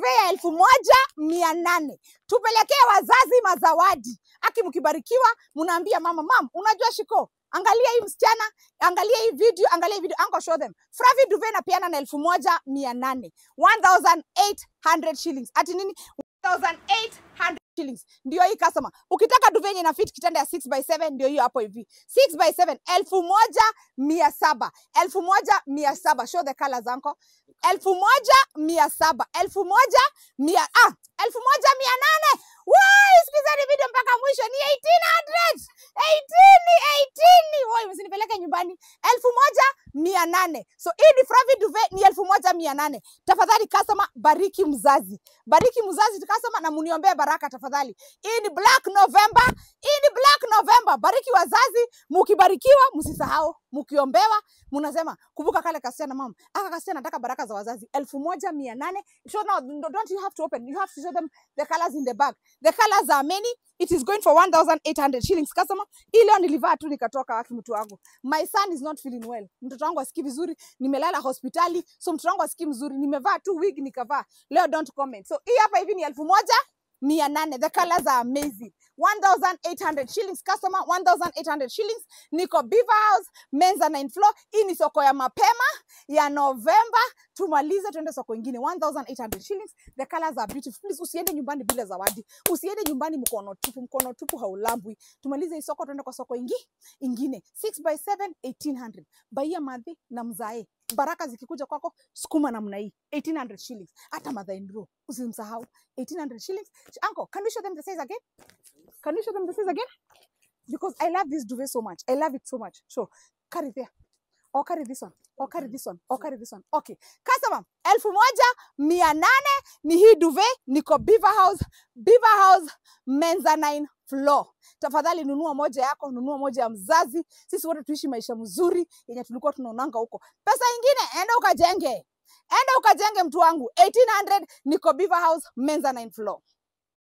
duvet ya 1800. Tupelekee wazazi mazawadi. Aki mkibarikiwa, mnaambia mama, mam, unajua Shiko, angalia hii msichana, angalia hii video, Uncle show them. Fluffy duvet na piana na 1800. 1800 shillings. Ati nini? 1800 shillings. Ndio hii customer. Ukitaka duvet yenye ina fit kitanda ya 6x7 ndio hiyo hapo hivi. 6x7 1700. 1700. Show the colors uncle. 1700. 1800. Why? Sikizeni video mpaka mwisho ni 1800. 18. Woi, msinipeleke nyumbani. 1800. So hii ni Fluffy duvet ni 1800. Tafadhali customer, bariki mzazi. Bariki mzazi customer na muniombee baraka tafadhali. Hii ni Black November. Bariki wazazi, mukibarikiwa msisahau, mukiombewa munasema kumbuka kale kasichana mama. Aka kasichana nataka baraka za wazazi 1800. So now don't you have to open. You have to show them the colors in the bag. The colors are many. It is going for 1800 shillings customer. Ile nilivaa tu nikatoka waki mtu wangu. My son is not feeling well. Mtoto wangu asikii vizuri, nimelala hospitali. So mtoto wangu asikii mzuri, nimevaa tu wig nikavaa. Leo don't comment. So hii hapa hivi ni 1800. The colors are amazing. 1800 shillings customer. 1800 shillings. Niko Beaver House, Menza 9 floor. Hii ni soko ya mapema ya November. Tumalize tuende soko ingine. 1800 shillings. The colors are beautiful. Please usiende nyumbani bila zawadi. Usiende nyumbani mkono tupu. Mkono tupu haulambwi. Tumalize hii soko tuende kwa soko ingine. 6x7 1800. Baia madhi na mzae. Baraka zikikuja kwako sukuma namna hii 1800 shillings. Hata mother in law usimsahau 1800 shillings. Uncle, can you show them the size again? Can you show them the size again? Because I love this duvet so much. I love it so much. So carry there. Or carry this one. Or carry this one. Or carry this one. Okay. Customer 1800 ni hii duvet. Niko Beaver House Menza 9 floor. Tafadhali nunua moja yako, nunua moja ya mzazi. Sisi wote tuishi maisha mzuri yenye tulikuwa tunaonanga huko. Pesa ingine enda ukajenge. Mtu wangu 1800 niko Beaver House Menza 9 floor.